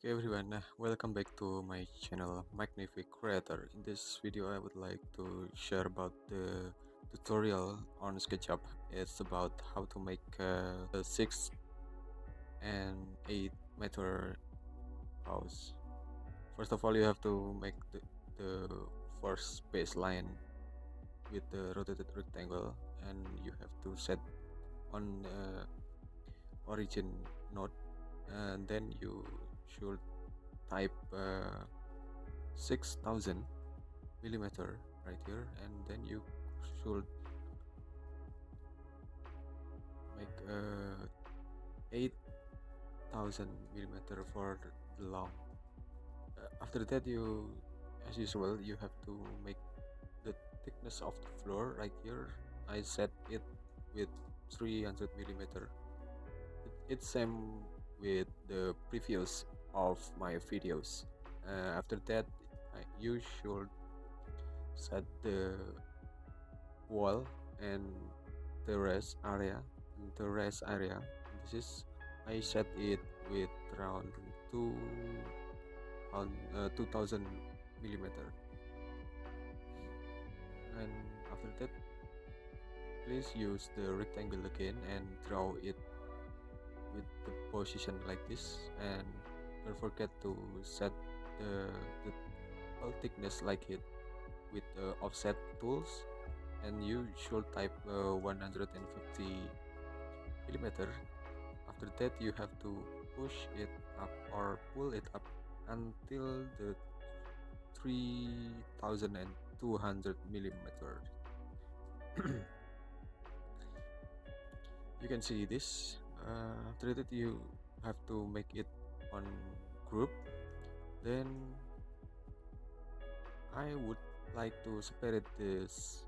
Okay everyone, welcome back to my channel Magnific Creator. In this video I would like to share about the tutorial on Sketchup. It's about how to make a 6 and 8 meter house. First of all, you have to make the first baseline with the rotated rectangle, and you have to set on origin node, and then you should type 6000 millimeter right here, and then you should make 8000 millimeter for the long. After that, as usual, you have to make the thickness of the floor right here. I set it with 300 millimeter. It's same with the previous of my videos. After that, you should set the wall and terrace area. This is, I set it with around 2000 millimeter. And after that, please use the rectangle again and draw it with the position like this, and don't forget to set the wall thickness like it with offset tools, and you should type 150 millimeter. After that, you have to push it up or pull it up until the 3200 millimeter. You can see this. After that, you have to make it on group. Then I would like to separate this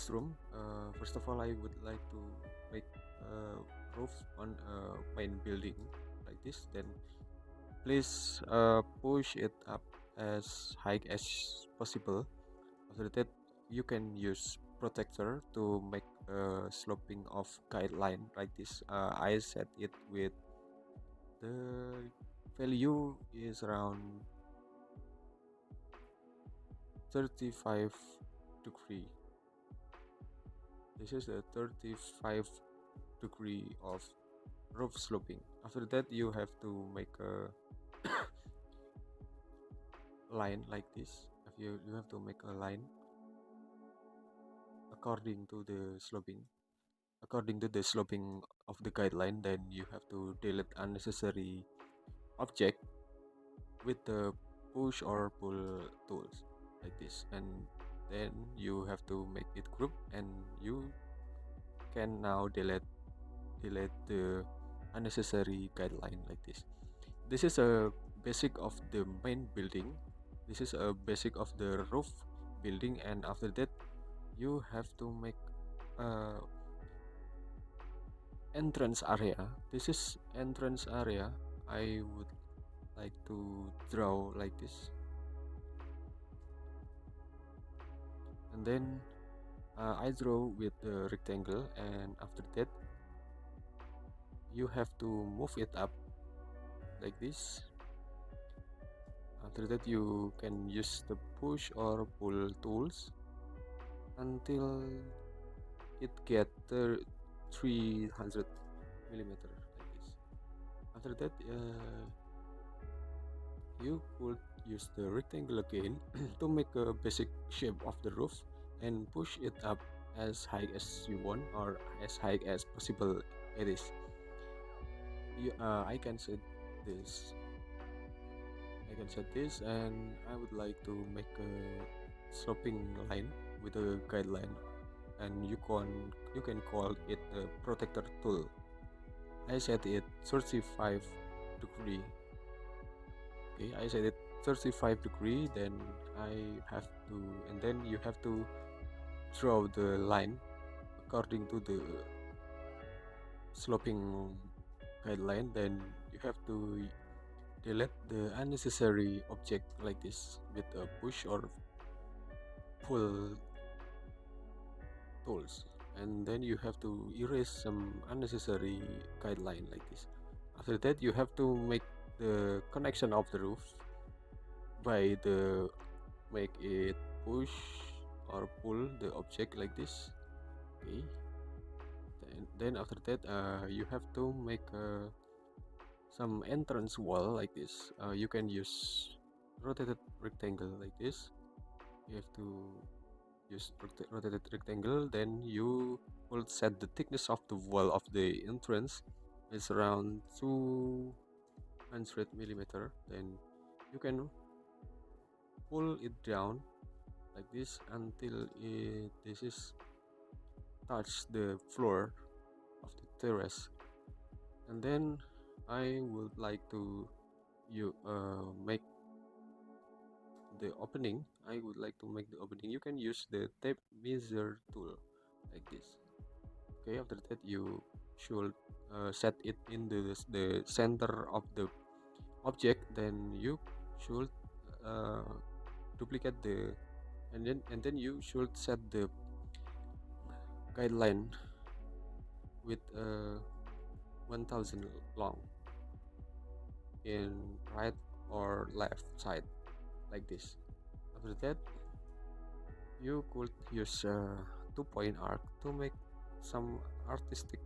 room. First of all, I would like to make a roof on a main building like this. Then please push it up as high as possible. After that, you can use protector to make a sloping of guideline like this. I set it with the value is around 35 degree. This is a 35 degree of roof sloping. After that, you have to make a line like this. You have to make a line according to the sloping of the guideline. Then you have to delete unnecessary object with the push or pull tools like this, and then you have to make it group, and you can now delete the unnecessary guideline like this. This is a basic of the main building. This is a basic of the roof building, and after that you have to make a entrance area. This is entrance area. I would like to draw like this, and then I draw with the rectangle, and after that you have to move it up like this. After that, you can use the push or pull tools until it get 300 millimeter like this. After that, you could use the rectangle again to make a basic shape of the roof and push it up as high as you want or as high as possible it is. I can set this. And I would like to make a sloping line with a guideline, and you can call it a protector tool. I set it 35 degree. Okay, I set it 35 degree. Then then you have to draw the line according to the sloping guideline. Then you have to delete the unnecessary object like this with a push or pull tools, and then you have to erase some unnecessary guideline like this. After that, you have to make the connection of the roof by the make it push or pull the object like this. Okay, then after that you have to make some entrance wall like this. You can use rotated rectangle like this. You have to use rotated rectangle. Then you will set the thickness of the wall of the entrance is around 200 millimeter. Then you can pull it down like this until this is touch the floor of the terrace. And then I would like to make the opening. I would like to make the opening. You can use the tape measure tool like this. Okay, after that you should set it in the center of the object. Then you should uh, duplicate the and then you should set the guideline with 1000 long in right or left side like this. After that you could use a 2-point arc to make some artistic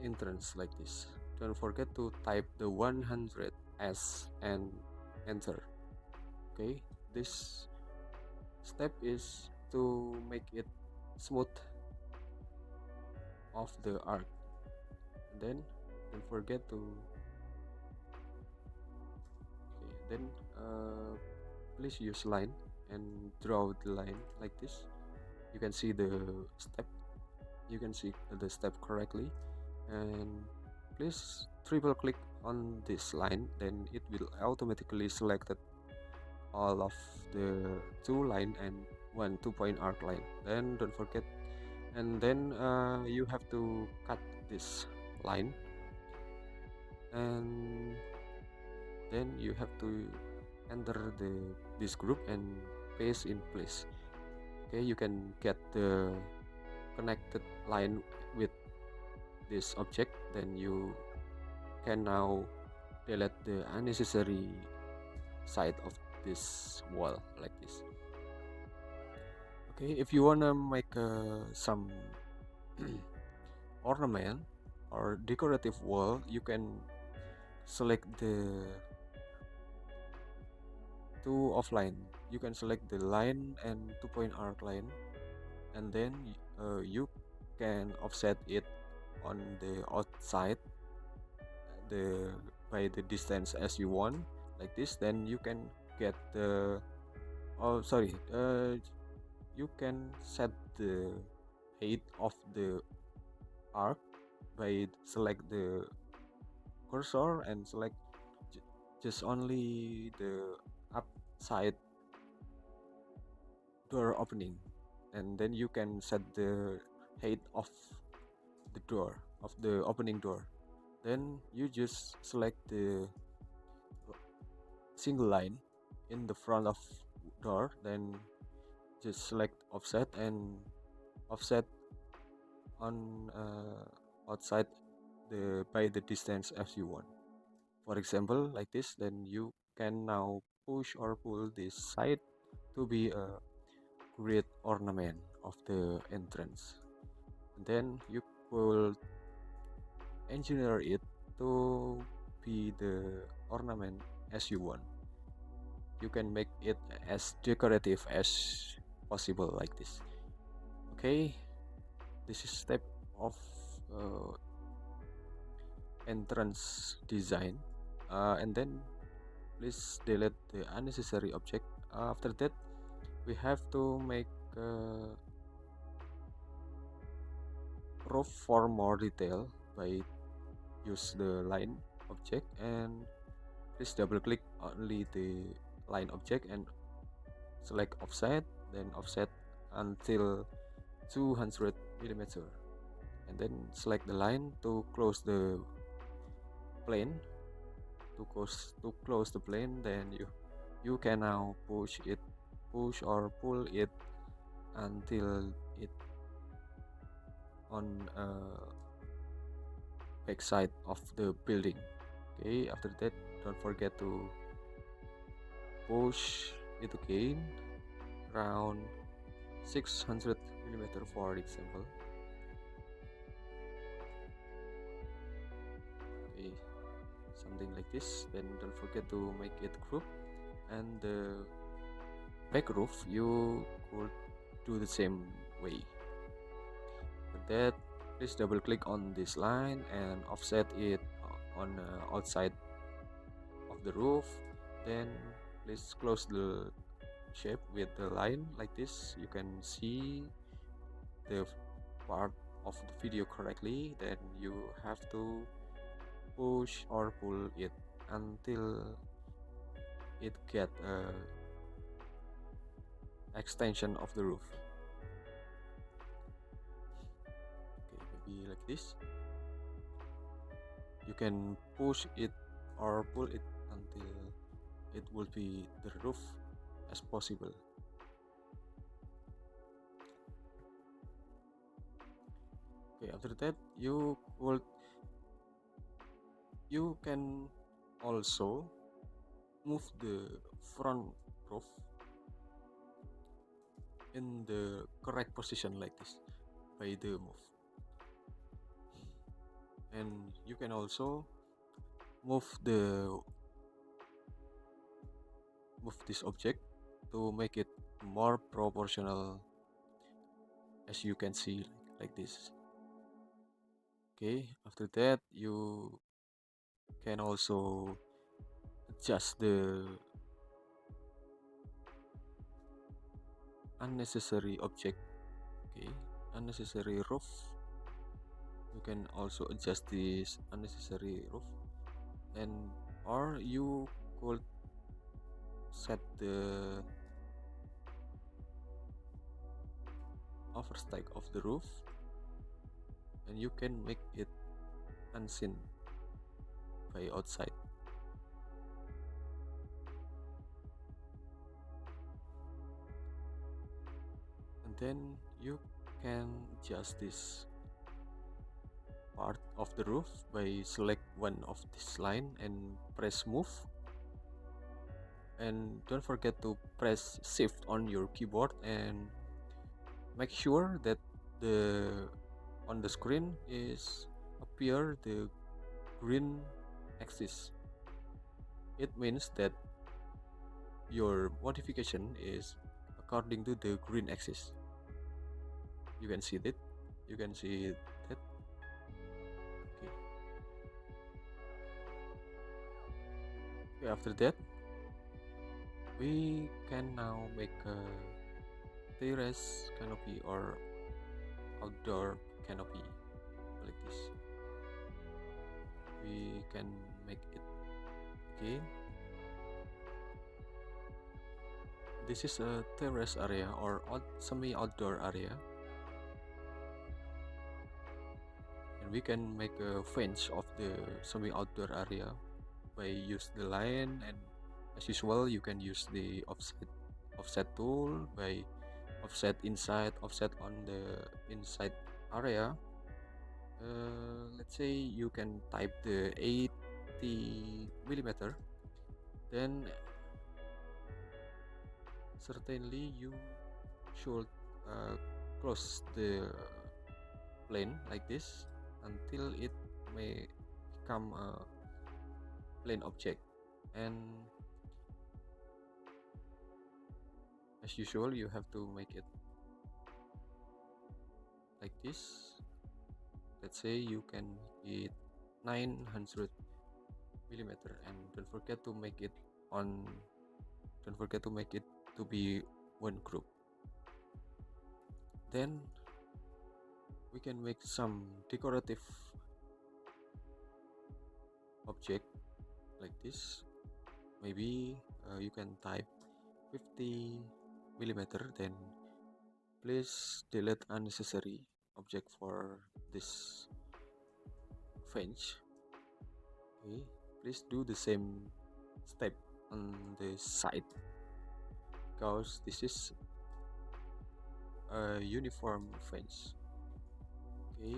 entrance like this. Don't forget to type the 100s and enter. Okay, this step is to make it smooth of the arc. And then don't forget to then please use line and draw the line like this. You can see the step. You can see the step correctly, and please triple click on this line. Then it will automatically select all of the 2 line and 2-point arc line. Then don't forget, and then you have to cut this line, and then you have to enter this group and paste in place. Okay, you can get the connected line with this object. Then you can now delete the unnecessary side of this wall like this. Okay, if you wanna make some ornament or decorative wall, you can select the two offline. You can select the line and 2-point arc line, and then you can offset it on the outside by the distance as you want like this. Then you can get the you can set the height of the arc by select the cursor and select just only the upside door opening, and then you can set the height of the door of the opening door. Then you just select the single line in the front of door, then just select offset and offset on outside by the distance as you want. For example like this. Then you can now push or pull this side to be a great ornament of the entrance. And then you will engineer it to be the ornament as you want. You can make it as decorative as possible like this. Okay, this is step of entrance design, and then please delete the unnecessary object. After that we have to make roof for more detail by use the line object, and please double click only the line object and select offset, then offset until 200 millimeter, and then select the line to close the plane. To close the plane, then you can now push or pull it until it on back side of the building. Okay, after that, don't forget to push it again around 600 millimeter for example. Okay, something like this. Then don't forget to make it group, and the back roof you could do the same way. For that, please double click on this line and offset it on outside of the roof. Then please close the shape with the line like this. You can see the part of the video correctly. Then you have to push or pull it until it get a extension of the roof. Okay, maybe like this. You can push it or pull it until it will be the roof as possible. Okay, after that you can also move the front roof in the correct position like this by the move. And you can also move this object to make it more proportional, as you can see like this. Okay, after that you can also adjust the unnecessary object. Okay, unnecessary roof, you can also adjust this unnecessary roof, and or you could set the overstack of the roof, and you can make it unseen by outside. And then you can adjust this part of the roof by select one of this line and press move, and don't forget to press shift on your keyboard and make sure that the on the screen is appear the green axis. It means that your modification is according to the green axis. You can see that. You can see that. Okay. Okay, after that, we can now make a terrace canopy or outdoor canopy like this. We can make it again. This is a terrace area or semi-outdoor area, and we can make a fence of the semi-outdoor area by use the line, and as usual you can use the offset tool by offset inside, offset on the inside area. Let's say you can type the 80 millimeter, then certainly you should close the plane like this until it may become a plane object. And as usual you have to make it like this. Let's say you can hit 900 millimeter, and don't forget to make it to be one group. Then we can make some decorative object like this. Maybe you can type 50 millimeter, then please delete unnecessary object for this fence. Okay, please do the same step on the side, because this is a uniform fence. Okay,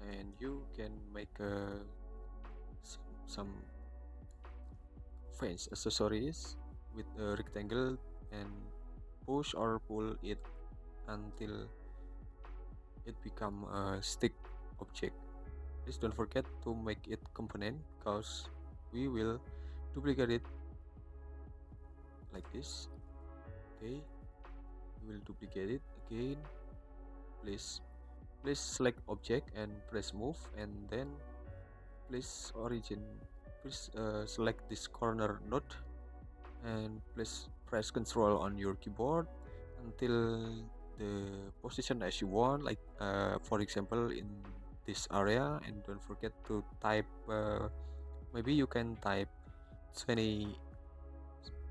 and you can make a some fence accessories with a rectangle and push or pull it until it become a stick object. Please don't forget to make it component, because we will duplicate it like this. Okay, we will duplicate it again. Please select object and press move, and then please select this corner node, and please press Ctrl on your keyboard until the position as you want, like for example in this area. And don't forget to type, maybe you can type 20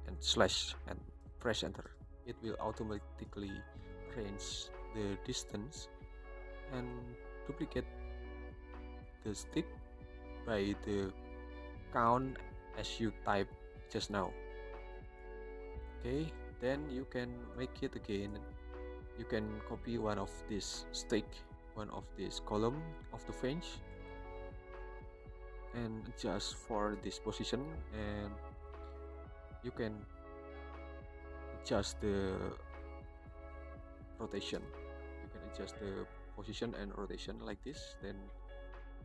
and slash and press enter. It will automatically arrange the distance and duplicate the stick by the count as you type just now. Okay, then you can make it again. You can copy one of this stick, one of this column of the fence, and adjust for this position, and you can adjust the rotation. You can adjust the position and rotation like this. Then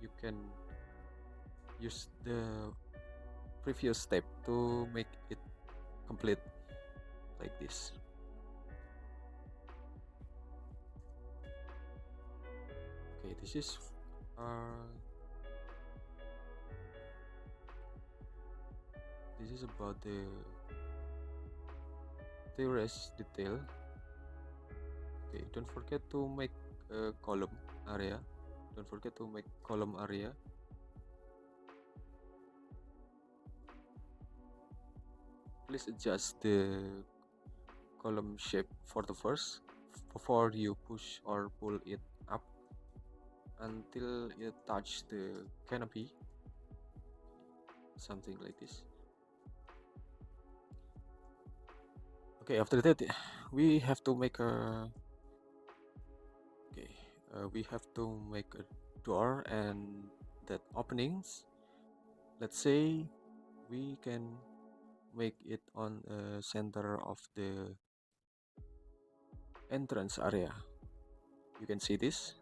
you can use the previous step to make it complete like this. Okay, this is about the terrace detail. Okay, don't forget to make a column area. Don't forget to make column area. Please adjust the column shape for the first before you push or pull it up until it touch the canopy, something like this. Okay, after that we have to make a door and that openings. Let's say we can make it on the center of the entrance area. You can see this.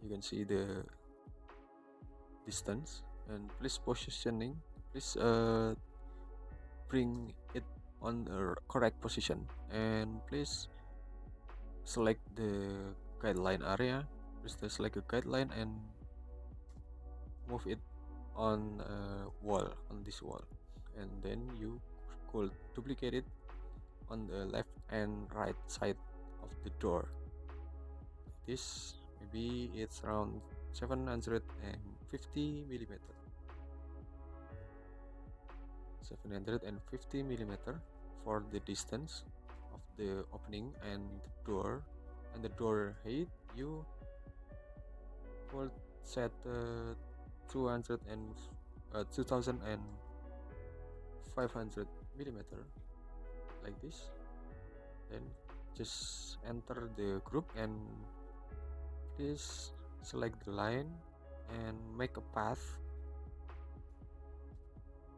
You can see the distance, and please positioning. Please bring it on the correct position, and please select the guideline area. Please select a guideline and move it on this wall, and then you could duplicate it on the left and right side of the door. This maybe it's around 750 millimeter. 750 millimeter for the distance of the opening and the door. And the door height you will set 2500 millimeter like this. Then just enter the group and please select the line and make a path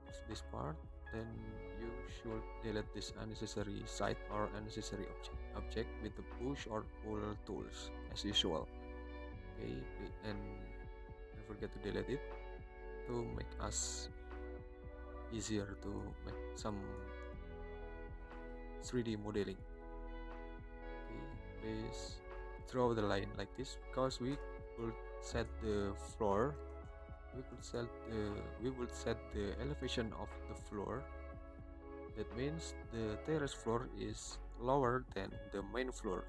of this part. Then you should delete this unnecessary site or unnecessary object with the push or pull tools as usual. Okay, and don't forget to delete it to make us easier to make some 3D modeling. Okay, please draw the line like this, because we will set the floor. We will set the elevation of the floor. That means the terrace floor is lower than the main floor.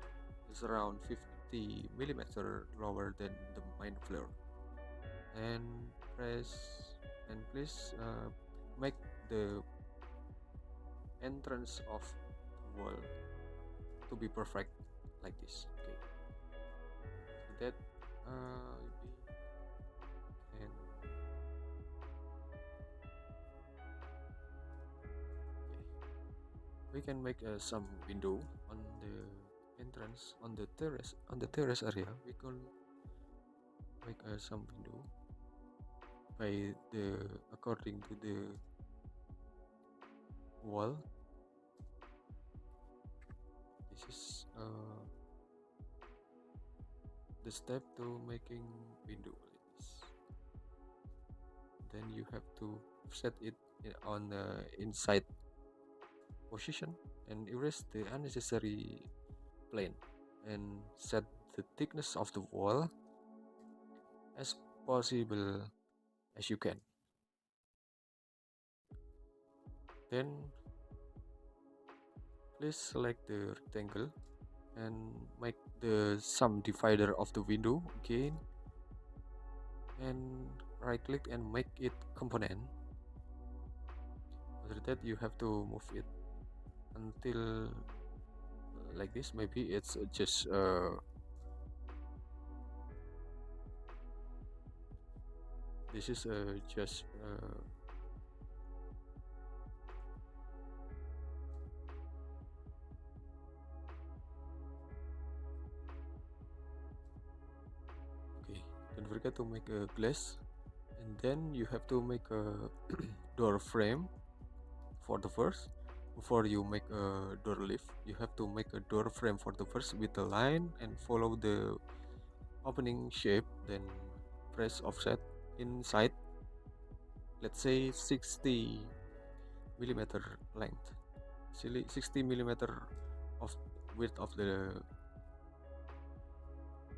It's around 50 millimeter lower than the main floor. And please make the entrance of the wall to be perfect like this. Okay, so that we can make some window on the entrance on the terrace area. We can make some window. by the according to the wall. This is the step to making window like this. Then you have to set it on the inside position and erase the unnecessary plane and set the thickness of the wall as possible as you can. Then please select the rectangle and make the sum divider of the window again, and right click and make it component. After that you have to move it until like this. Maybe it's just this is just okay. Don't forget to make a glass, and then you have to make a door frame for the first. Before you make a door lift, you have to make a door frame for the first with a line and follow the opening shape, then press offset inside, let's say 60 millimeter length, 60 millimeter of width of the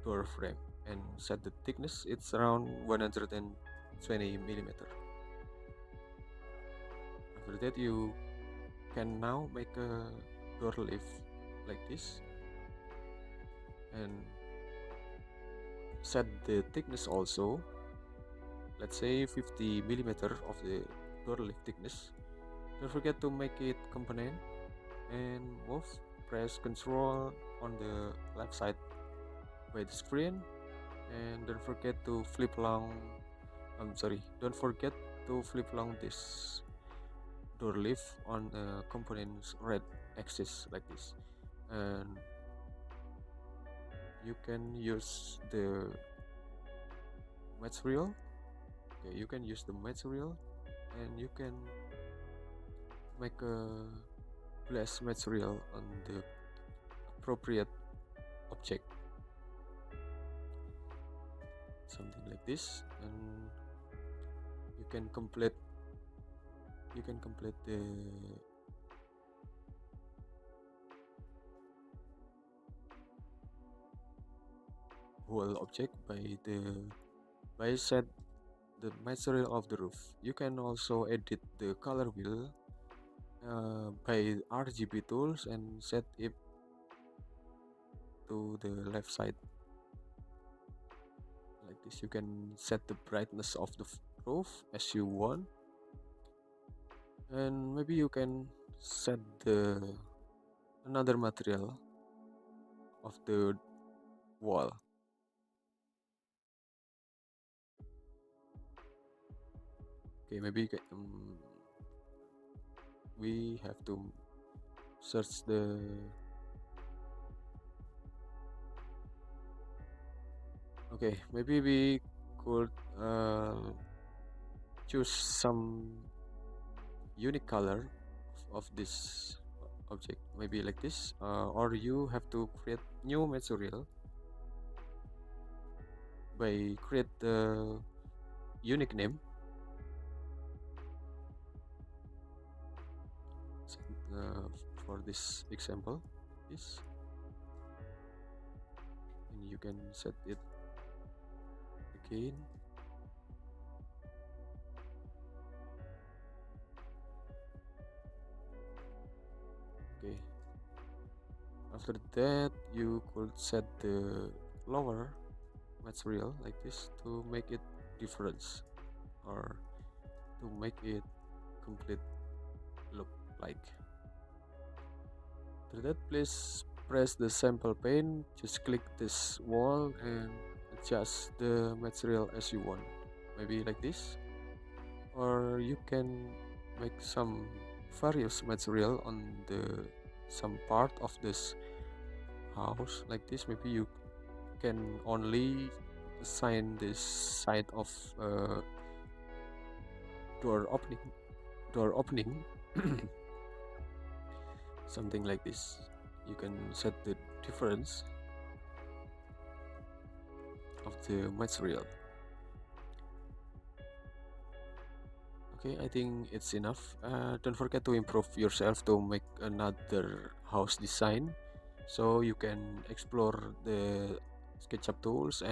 door frame, and set the thickness, it's around 120 millimeter. After that you can now make a door lift like this and set the thickness also, let's say 50 millimeter of the door lift thickness. Don't forget to make it component and move. Press Ctrl on the left side by the screen, and don't forget to flip along. Don't forget to flip along this door lift on the component's red axis like this, and you can use the material. Okay, you can use the material, and you can make a glass material on the appropriate object, something like this, and you can complete the whole object by set the material of the roof. You can also edit the color wheel by RGB tools and set it to the left side like this. You can set the brightness of the roof as you want, and maybe you can set the another material of the wall. Okay, maybe we have to search the okay, maybe we could choose some unique color of this object, maybe like this, or you have to create new material by create the unique name. For this example, this, and you can set it again. Okay, after that you could set the lower material like this to make it difference, or to make it complete look like. After that, please press the sample pane, just click this wall and adjust the material as you want, maybe like this, or you can make some various material on the some part of this house like this. Maybe you can only assign this side of door opening, door opening, something like this. You can set the difference of the material. Okay, I think it's enough. Don't forget to improve yourself to make another house design, so you can explore the SketchUp tools